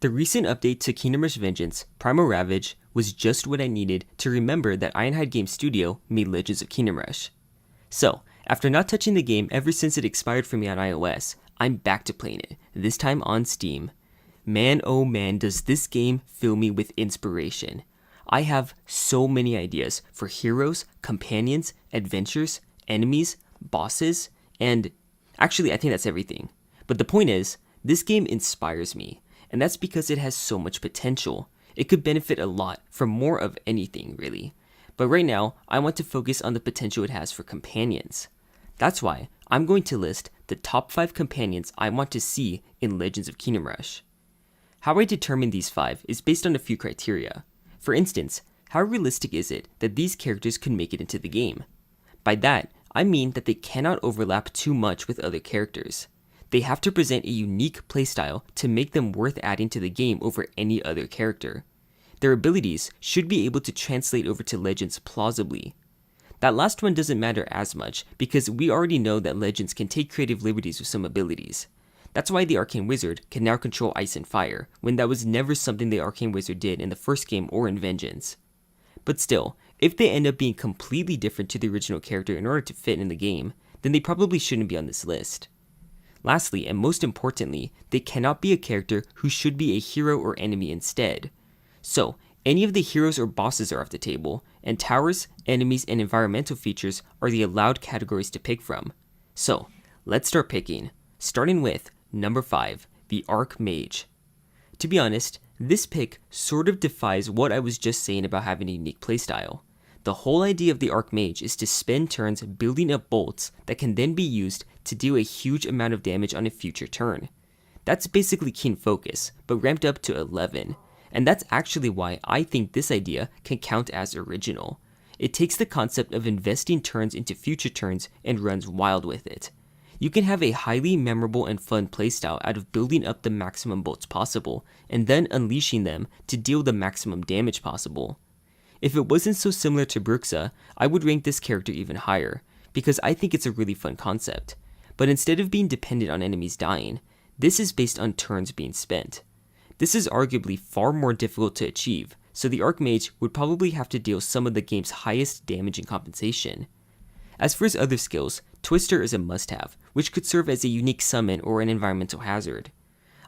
The recent update to Kingdom Rush Vengeance, Primal Ravage, was just what I needed to remember that Ironhide Game Studio made Legends of Kingdom Rush. So, after not touching the game ever since it expired for me on iOS, I'm back to playing it, this time on Steam. Man oh man, does this game fill me with inspiration. I have so many ideas for heroes, companions, adventures, enemies, bosses, and actually I think that's everything. But the point is, this game inspires me, and that's because it has so much potential. It could benefit a lot from more of anything, really. But right now, I want to focus on the potential it has for companions. That's why I'm going to list the top 5 companions I want to see in Legends of Kingdom Rush. How I determine these 5 is based on a few criteria. For instance, how realistic is it that these characters could make it into the game? By that, I mean that they cannot overlap too much with other characters. They have to present a unique playstyle to make them worth adding to the game over any other character. Their abilities should be able to translate over to Legends plausibly. That last one doesn't matter as much because we already know that Legends can take creative liberties with some abilities. That's why the Arcane Wizard can now control ice and fire, when that was never something the Arcane Wizard did in the first game or in Vengeance. But still, if they end up being completely different to the original character in order to fit in the game, then they probably shouldn't be on this list. Lastly, and most importantly, they cannot be a character who should be a hero or enemy instead. So, any of the heroes or bosses are off the table, and towers, enemies, and environmental features are the allowed categories to pick from. So, let's start picking, starting with number 5, the Archmage. To be honest, this pick sort of defies what I was just saying about having a unique playstyle. The whole idea of the Archmage is to spend turns building up bolts that can then be used to deal a huge amount of damage on a future turn. That's basically Keen Focus, but ramped up to 11, and that's actually why I think this idea can count as original. It takes the concept of investing turns into future turns and runs wild with it. You can have a highly memorable and fun playstyle out of building up the maximum bolts possible, and then unleashing them to deal the maximum damage possible. If it wasn't so similar to Bruxa, I would rank this character even higher, because I think it's a really fun concept. But instead of being dependent on enemies dying, this is based on turns being spent. This is arguably far more difficult to achieve, so the Archmage would probably have to deal some of the game's highest damage and compensation. As for his other skills, Twister is a must-have, which could serve as a unique summon or an environmental hazard.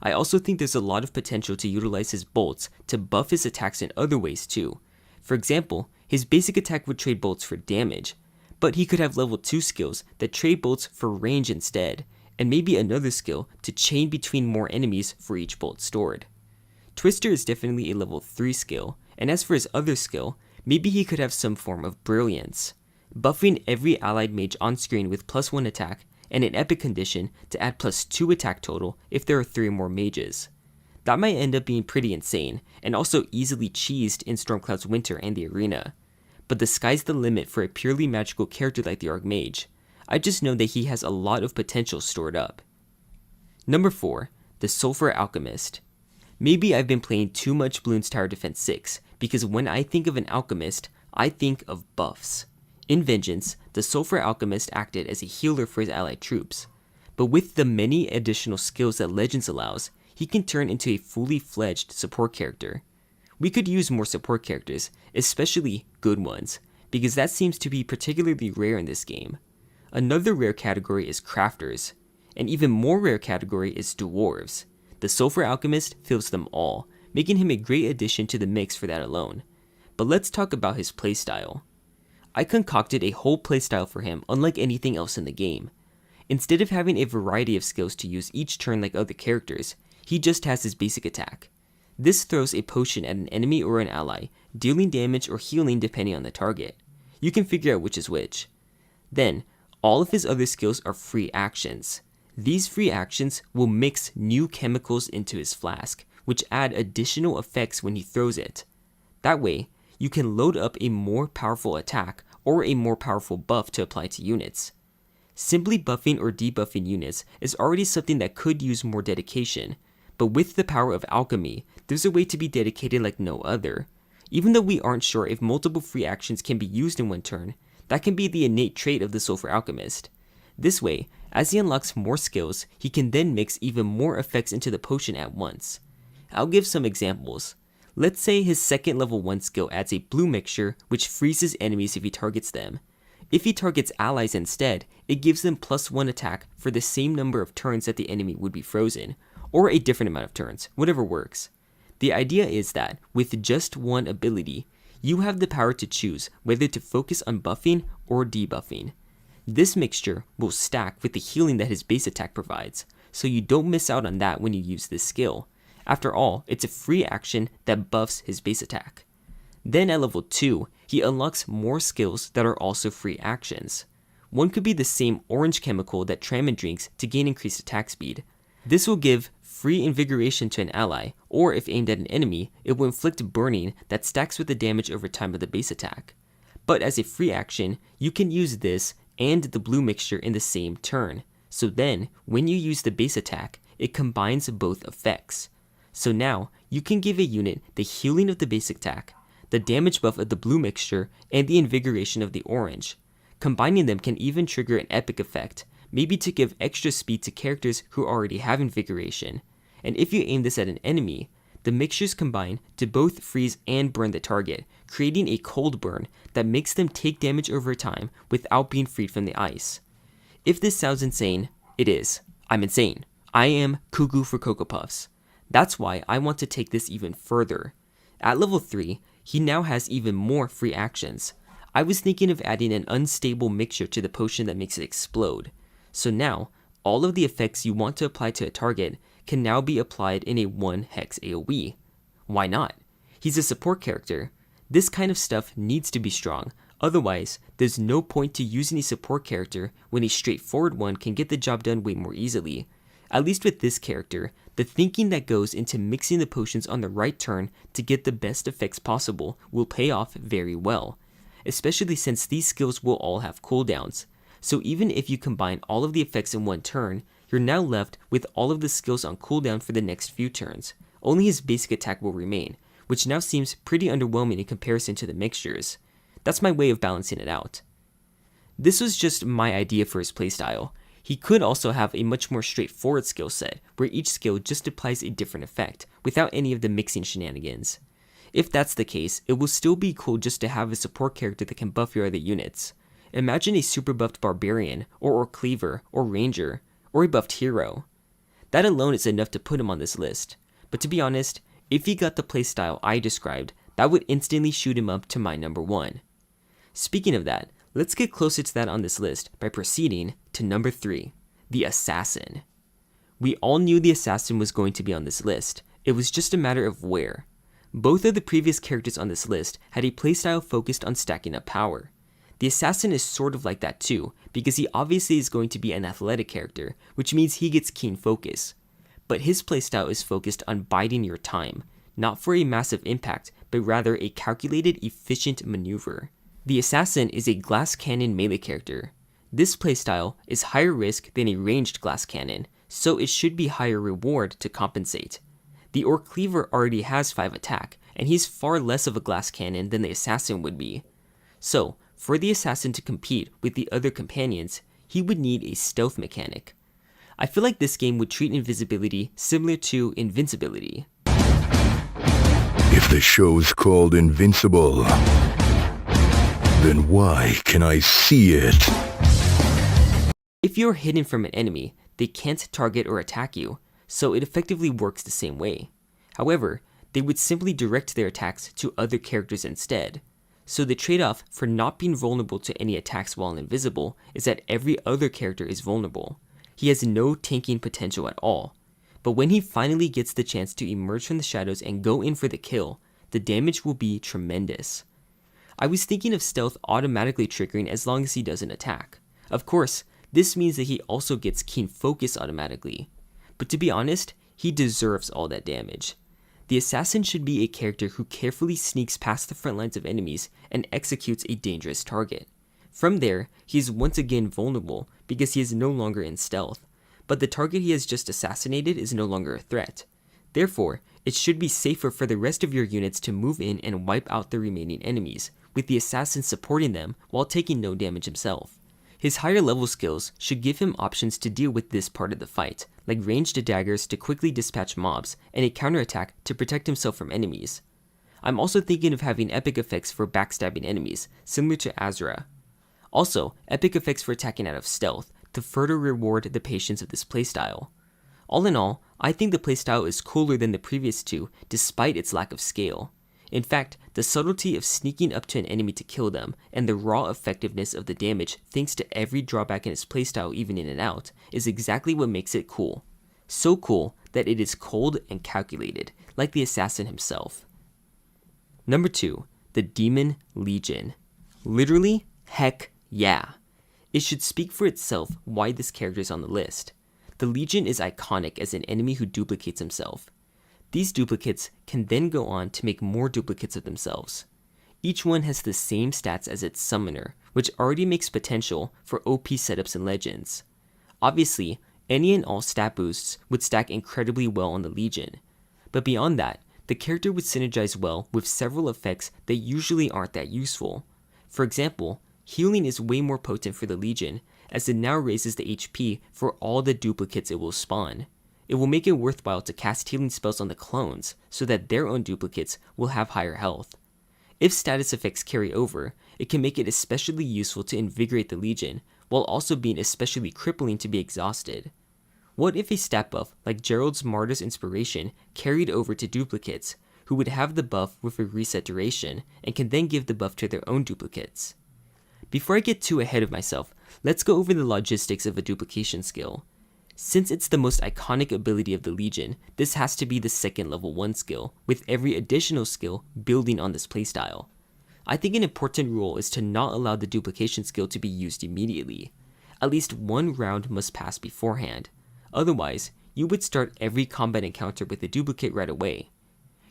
I also think there's a lot of potential to utilize his bolts to buff his attacks in other ways too. For example, his basic attack would trade bolts for damage, but he could have level 2 skills that trade bolts for range instead, and maybe another skill to chain between more enemies for each bolt stored. Twister is definitely a level 3 skill, and as for his other skill, maybe he could have some form of brilliance, buffing every allied mage on screen with +1 attack and an epic condition to add +2 attack total if there are 3 more mages. That might end up being pretty insane, and also easily cheesed in Stormcloud's Winter and the Arena. But the sky's the limit for a purely magical character like the Archmage. I just know that he has a lot of potential stored up. Number 4, the Sulfur Alchemist. Maybe I've been playing too much Bloons Tower Defense 6, because when I think of an alchemist, I think of buffs. In Vengeance, the Sulfur Alchemist acted as a healer for his allied troops. But with the many additional skills that Legends allows, he can turn into a fully fledged support character. We could use more support characters, especially good ones, because that seems to be particularly rare in this game. Another rare category is crafters. An even more rare category is dwarves. The Sulfur Alchemist fills them all, making him a great addition to the mix for that alone. But let's talk about his playstyle. I concocted a whole playstyle for him unlike anything else in the game. Instead of having a variety of skills to use each turn like other characters, he just has his basic attack. This throws a potion at an enemy or an ally, dealing damage or healing depending on the target. You can figure out which is which. Then, all of his other skills are free actions. These free actions will mix new chemicals into his flask, which add additional effects when he throws it. That way, you can load up a more powerful attack or a more powerful buff to apply to units. Simply buffing or debuffing units is already something that could use more dedication, but with the power of alchemy, there's a way to be dedicated like no other. Even though we aren't sure if multiple free actions can be used in one turn, that can be the innate trait of the Sulfur Alchemist. This way, as he unlocks more skills, he can then mix even more effects into the potion at once. I'll give some examples. Let's say his second level 1 skill adds a blue mixture which freezes enemies if he targets them. If he targets allies instead, it gives them +1 attack for the same number of turns that the enemy would be frozen, or a different amount of turns, whatever works. The idea is that, with just one ability, you have the power to choose whether to focus on buffing or debuffing. This mixture will stack with the healing that his base attack provides, so you don't miss out on that when you use this skill. After all, it's a free action that buffs his base attack. Then at level 2, he unlocks more skills that are also free actions. One could be the same orange chemical that Tramon drinks to gain increased attack speed. This will give free invigoration to an ally, or if aimed at an enemy, it will inflict burning that stacks with the damage over time of the base attack. But as a free action, you can use this and the blue mixture in the same turn. So then, when you use the base attack, it combines both effects. So now, you can give a unit the healing of the base attack, the damage buff of the blue mixture, and the invigoration of the orange. Combining them can even trigger an epic effect, maybe to give extra speed to characters who already have invigoration. And if you aim this at an enemy, the mixtures combine to both freeze and burn the target, creating a cold burn that makes them take damage over time without being freed from the ice. If this sounds insane, it is. I'm insane. I am cuckoo for Cocoa Puffs. That's why I want to take this even further. At level 3, he now has even more free actions. I was thinking of adding an unstable mixture to the potion that makes it explode. So now, all of the effects you want to apply to a target can now be applied in a 1 hex AoE. Why not? He's a support character. This kind of stuff needs to be strong, otherwise there's no point to using a support character when a straightforward one can get the job done way more easily. At least with this character, the thinking that goes into mixing the potions on the right turn to get the best effects possible will pay off very well, especially since these skills will all have cooldowns. So even if you combine all of the effects in one turn, you're now left with all of the skills on cooldown for the next few turns. Only his basic attack will remain, which now seems pretty underwhelming in comparison to the mixtures. That's my way of balancing it out. This was just my idea for his playstyle. He could also have a much more straightforward skill set, where each skill just applies a different effect, without any of the mixing shenanigans. If that's the case, it will still be cool just to have a support character that can buff your other units. Imagine a super buffed Barbarian, or Cleaver, or Ranger, or a buffed hero. That alone is enough to put him on this list. But to be honest, if he got the playstyle I described, that would instantly shoot him up to my number 1. Speaking of that, let's get closer to that on this list by proceeding to number 3, the Assassin. We all knew the Assassin was going to be on this list, it was just a matter of where. Both of the previous characters on this list had a playstyle focused on stacking up power. The Assassin is sort of like that too, because he obviously is going to be an athletic character, which means he gets keen focus. But his playstyle is focused on biding your time, not for a massive impact, but rather a calculated, efficient maneuver. The Assassin is a glass cannon melee character. This playstyle is higher risk than a ranged glass cannon, so it should be higher reward to compensate. The Orc Cleaver already has 5 attack, and he's far less of a glass cannon than the Assassin would be. So, for the Assassin to compete with the other companions, he would need a stealth mechanic. I feel like this game would treat invisibility similar to invincibility. If the show's called Invincible, then why can I see it? If you're hidden from an enemy, they can't target or attack you, so it effectively works the same way. However, they would simply direct their attacks to other characters instead. So the trade-off for not being vulnerable to any attacks while invisible is that every other character is vulnerable. He has no tanking potential at all. But when he finally gets the chance to emerge from the shadows and go in for the kill, the damage will be tremendous. I was thinking of stealth automatically triggering as long as he doesn't attack. Of course, this means that he also gets keen focus automatically. But to be honest, he deserves all that damage. The Assassin should be a character who carefully sneaks past the front lines of enemies and executes a dangerous target. From there, he is once again vulnerable because he is no longer in stealth, but the target he has just assassinated is no longer a threat. Therefore, it should be safer for the rest of your units to move in and wipe out the remaining enemies, with the Assassin supporting them while taking no damage himself. His higher level skills should give him options to deal with this part of the fight, like ranged daggers to quickly dispatch mobs, and a counterattack to protect himself from enemies. I'm also thinking of having epic effects for backstabbing enemies, similar to Azura. Also, epic effects for attacking out of stealth, to further reward the patience of this playstyle. All in all, I think the playstyle is cooler than the previous two, despite its lack of scale. In fact, the subtlety of sneaking up to an enemy to kill them, and the raw effectiveness of the damage thanks to every drawback in its playstyle even in and out, is exactly what makes it cool. So cool that it is cold and calculated, like the assassin himself. Number 2, the Demon Legion. Literally, heck yeah. It should speak for itself why this character is on the list. The Legion is iconic as an enemy who duplicates himself. These duplicates can then go on to make more duplicates of themselves. Each one has the same stats as its summoner, which already makes potential for OP setups in Legends. Obviously, any and all stat boosts would stack incredibly well on the Legion, but beyond that, the character would synergize well with several effects that usually aren't that useful. For example, healing is way more potent for the Legion, as it now raises the HP for all the duplicates it will spawn. It will make it worthwhile to cast healing spells on the clones, so that their own duplicates will have higher health. If status effects carry over, it can make it especially useful to invigorate the Legion, while also being especially crippling to be exhausted. What if a stat buff like Gerald's Martyr's Inspiration carried over to duplicates, who would have the buff with a reset duration, and can then give the buff to their own duplicates? Before I get too ahead of myself, let's go over the logistics of a duplication skill. Since it's the most iconic ability of the Legion, this has to be the second level 1 skill, with every additional skill building on this playstyle. I think an important rule is to not allow the duplication skill to be used immediately. At least one round must pass beforehand. Otherwise, you would start every combat encounter with a duplicate right away.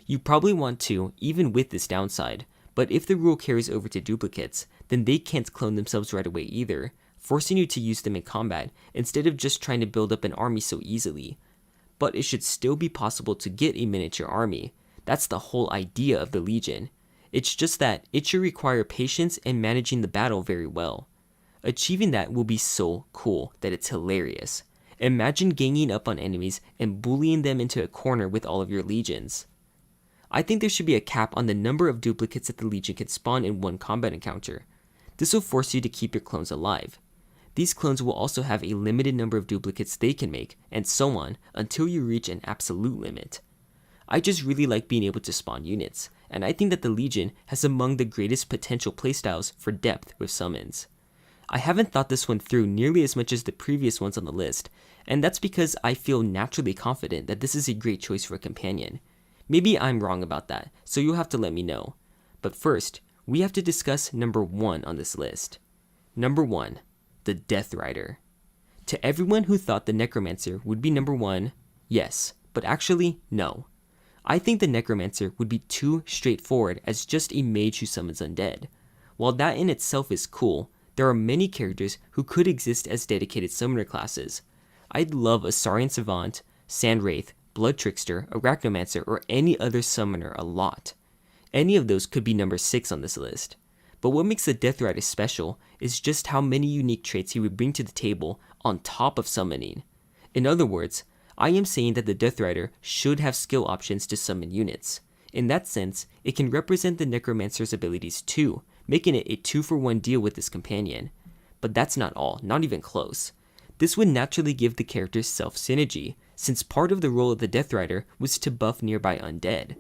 You probably want to, even with this downside, but if the rule carries over to duplicates, then they can't clone themselves right away either, forcing you to use them in combat instead of just trying to build up an army so easily. But it should still be possible to get a miniature army. That's the whole idea of the Legion. It's just that it should require patience and managing the battle very well. Achieving that will be so cool that it's hilarious. Imagine ganging up on enemies and bullying them into a corner with all of your legions. I think there should be a cap on the number of duplicates that the Legion can spawn in one combat encounter. This will force you to keep your clones alive. These clones will also have a limited number of duplicates they can make, and so on, until you reach an absolute limit. I just really like being able to spawn units, and I think that the Legion has among the greatest potential playstyles for depth with summons. I haven't thought this one through nearly as much as the previous ones on the list, and that's because I feel naturally confident that this is a great choice for a companion. Maybe I'm wrong about that, so you'll have to let me know. But first, we have to discuss number 1 on this list. Number 1, the Death Rider. To everyone who thought the Necromancer would be number 1, yes, but actually, no. I think the Necromancer would be too straightforward as just a mage who summons undead. While that in itself is cool, there are many characters who could exist as dedicated summoner classes. I'd love a Saurian Savant, Sand Wraith, Blood Trickster, Arachnomancer, or any other summoner a lot. Any of those could be number 6 on this list. But what makes the Death Rider special is just how many unique traits he would bring to the table on top of summoning. In other words, I am saying that the Death Rider should have skill options to summon units. In that sense, it can represent the Necromancer's abilities too, making it a 2-for-1 deal with this companion. But that's not all, not even close. This would naturally give the character self-synergy, since part of the role of the Death Rider was to buff nearby undead.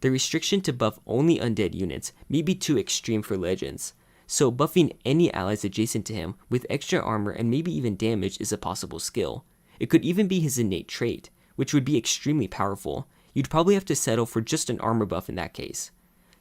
The restriction to buff only undead units may be too extreme for Legends, so buffing any allies adjacent to him with extra armor and maybe even damage is a possible skill. It could even be his innate trait, which would be extremely powerful. You'd probably have to settle for just an armor buff in that case.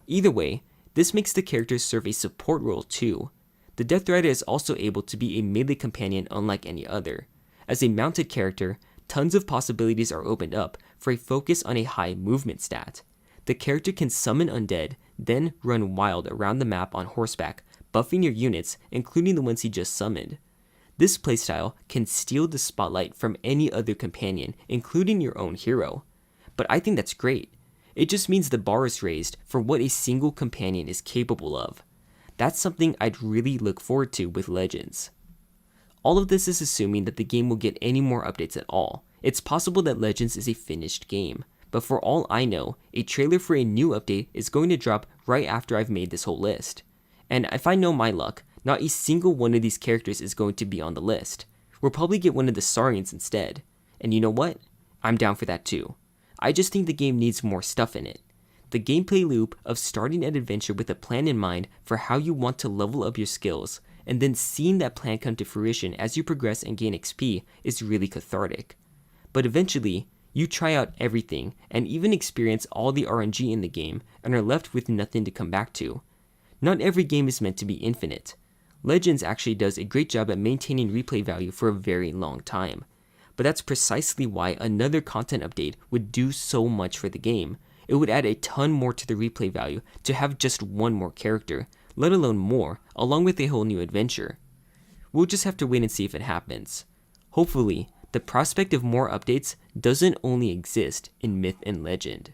Either way, this makes the character serve a support role too. The Death Rider is also able to be a melee companion unlike any other. As a mounted character, tons of possibilities are opened up for a focus on a high movement stat. The character can summon undead, then run wild around the map on horseback, buffing your units, including the ones he just summoned. This playstyle can steal the spotlight from any other companion, including your own hero. But I think that's great. It just means the bar is raised for what a single companion is capable of. That's something I'd really look forward to with Legends. All of this is assuming that the game will get any more updates at all. It's possible that Legends is a finished game, but for all I know, a trailer for a new update is going to drop right after I've made this whole list. And if I know my luck, not a single one of these characters is going to be on the list. We'll probably get one of the Saurians instead. And you know what? I'm down for that too. I just think the game needs more stuff in it. The gameplay loop of starting an adventure with a plan in mind for how you want to level up your skills, and then seeing that plan come to fruition as you progress and gain XP is really cathartic. But eventually, you try out everything and even experience all the RNG in the game and are left with nothing to come back to. Not every game is meant to be infinite. Legends actually does a great job at maintaining replay value for a very long time. But that's precisely why another content update would do so much for the game. It would add a ton more to the replay value to have just one more character, let alone more, along with a whole new adventure. We'll just have to wait and see if it happens. Hopefully, the prospect of more updates doesn't only exist in Myth and Legend.